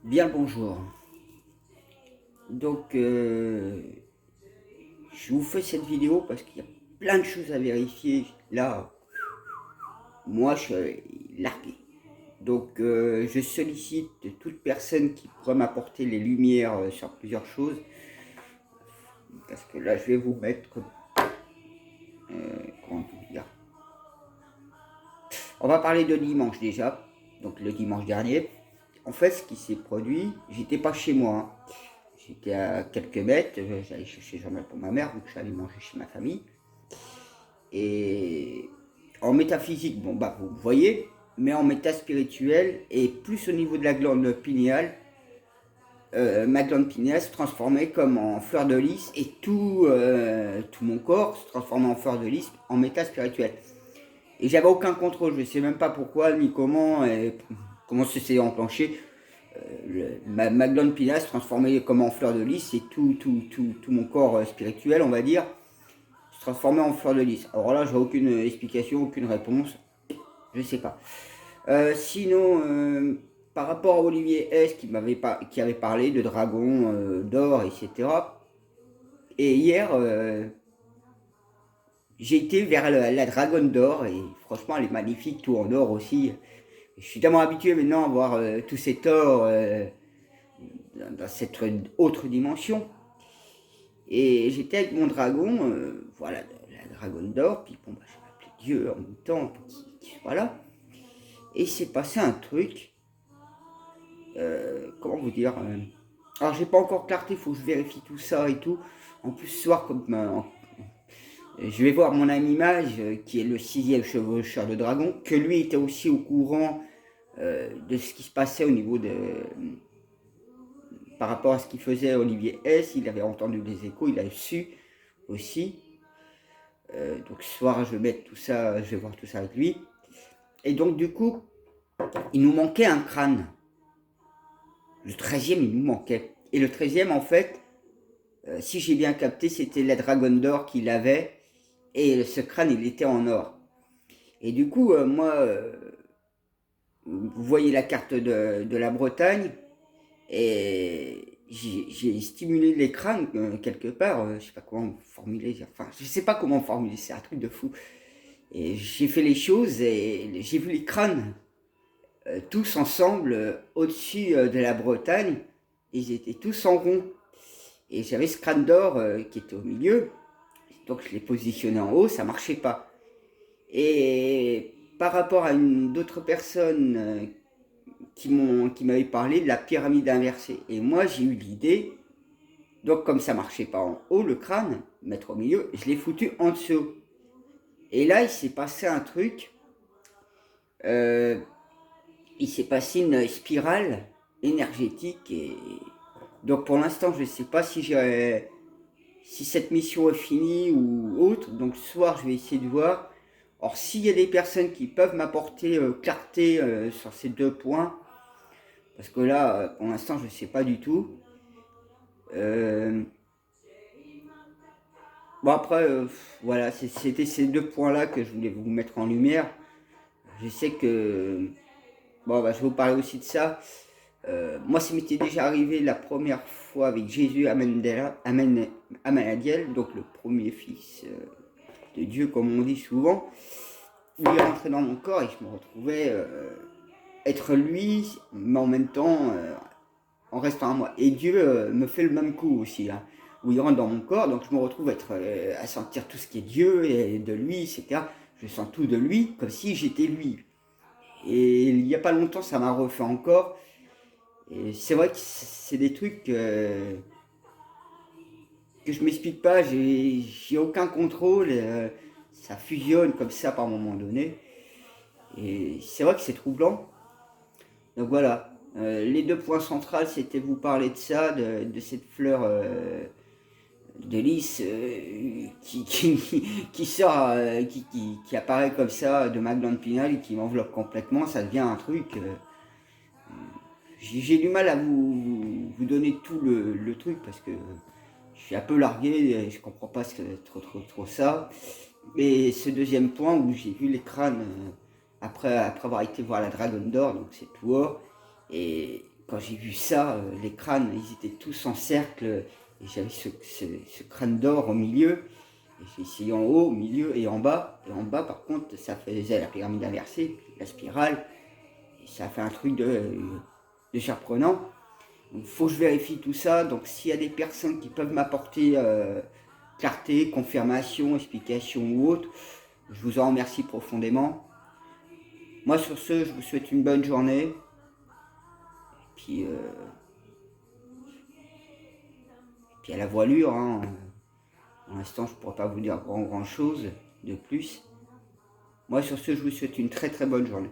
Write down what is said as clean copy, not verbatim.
Bien le bonjour. Donc, je vous fais cette vidéo parce qu'il y a plein de choses à vérifier. Là, moi, je suis largué. Donc, je sollicite toute personne qui pourrait m'apporter les lumières sur plusieurs choses. Parce que là, je vais vous mettre, comment vous dire. On va parler de dimanche déjà. Donc, le dimanche dernier. En fait, ce qui s'est produit, j'étais pas chez moi, hein. J'étais à quelques mètres. J'allais chercher Jean-Mal pour ma mère, vu que j'allais manger chez ma famille. Et en métaphysique, bon bah vous voyez, mais en métaspirituel et plus au niveau de la glande pinéale, ma glande pinéale se transformait comme en fleur de lys et tout mon corps se transformait en fleur de lys en métaspirituel. Et j'avais aucun contrôle, je sais même pas pourquoi ni comment, comment ça s'est enclenché. Ma glande pinéale se transformait comme en fleur de lys et tout mon corps spirituel, on va dire, se transformait en fleur de lys. Alors là, j'ai aucune explication, aucune réponse. Je sais pas. Sinon, par rapport à Olivier S qui avait parlé de dragons, d'or, etc. Et hier, j'ai été vers la dragonne d'or et franchement, elle est magnifique, tout en or aussi. Je suis tellement habitué maintenant à voir tout cet or dans cette autre dimension. Et j'étais avec mon dragon, voilà, la dragonne d'or, puis bon, bah, je m'appelais Dieu en même temps pour qu'il soit là. Et il s'est passé un truc, comment vous dire, alors j'ai pas encore clarté, il faut que je vérifie tout ça et tout. En plus ce soir, comme je vais voir mon ami Mage, qui est le sixième chevaucheur de dragon, que lui était aussi au courant de ce qui se passait au niveau de, par rapport à ce qu'il faisait Olivier S. Il avait entendu des échos, il a su aussi. Donc ce soir, je vais mettre tout ça, je vais voir tout ça avec lui. Et donc du coup, il nous manquait un crâne. Le 13e, il nous manquait. Et le 13e, en fait, si j'ai bien capté, c'était la dragonne d'or qu'il avait. Et ce crâne, il était en or. Et du coup, moi, vous voyez la carte de la Bretagne. Et j'ai stimulé les crânes quelque part. Je sais pas comment formuler. Enfin, je sais pas comment formuler. C'est un truc de fou. Et j'ai fait les choses et j'ai vu les crânes tous ensemble au-dessus de la Bretagne. Ils étaient tous en rond. Et j'avais ce crâne d'or qui était au milieu. Donc je l'ai positionné en haut, ça marchait pas. Et par rapport à d'autres personnes qui m'avaient parlé de la pyramide inversée. Et moi j'ai eu l'idée, donc comme ça marchait pas en haut le crâne, mettre au milieu, je l'ai foutu en dessous. Et là il s'est passé un truc, euh, il s'est passé une spirale énergétique et donc pour l'instant je ne sais pas si cette mission est finie ou autre. Donc ce soir je vais essayer de voir. Or s'il y a des personnes qui peuvent m'apporter clarté sur ces deux points, parce que là pour l'instant je ne sais pas du tout. Euh, bon après voilà, c'était ces deux points là que je voulais vous mettre en lumière. Je sais que bon bah, je vais vous parler aussi de ça. Moi, ça m'était déjà arrivé la première fois avec Jésus Amanadiel, donc le premier fils de Dieu, comme on dit souvent. Il est rentré dans mon corps et je me retrouvais être lui, mais en même temps en restant à moi. Et Dieu me fait le même coup aussi, hein, où il rentre dans mon corps, donc je me retrouve à sentir tout ce qui est Dieu et de lui, etc. Je sens tout de lui, comme si j'étais lui. Et il n'y a pas longtemps, ça m'a refait encore. Et c'est vrai que c'est des trucs que je m'explique pas, j'ai aucun contrôle, ça fusionne comme ça par moment donné. Et c'est vrai que c'est troublant. Donc voilà, les deux points centraux, c'était vous parler de ça, de cette fleur de lys qui sort, qui apparaît comme ça de ma glande pinale et qui m'enveloppe complètement. Ça devient un truc. J'ai du mal à vous donner tout le truc parce que je suis un peu largué et je comprends pas trop ça. Et ce deuxième point où j'ai vu les crânes après avoir été voir la Dragon d'Or, donc c'est tout or. Et quand j'ai vu ça, les crânes, ils étaient tous en cercle, et j'avais ce crâne d'or au milieu. Et j'ai essayé en haut, au milieu et en bas. Et en bas, par contre, ça faisait la pyramide inversée, la spirale. Et ça a fait un truc de surprenant. Donc, faut que je vérifie tout ça. Donc, s'il y a des personnes qui peuvent m'apporter clarté, confirmation, explication ou autre, je vous en remercie profondément. Moi, sur ce, je vous souhaite une bonne journée. Et puis à la voilure, hein. Pour l'instant, je ne pourrais pas vous dire grand chose de plus. Moi, sur ce, je vous souhaite une très très bonne journée.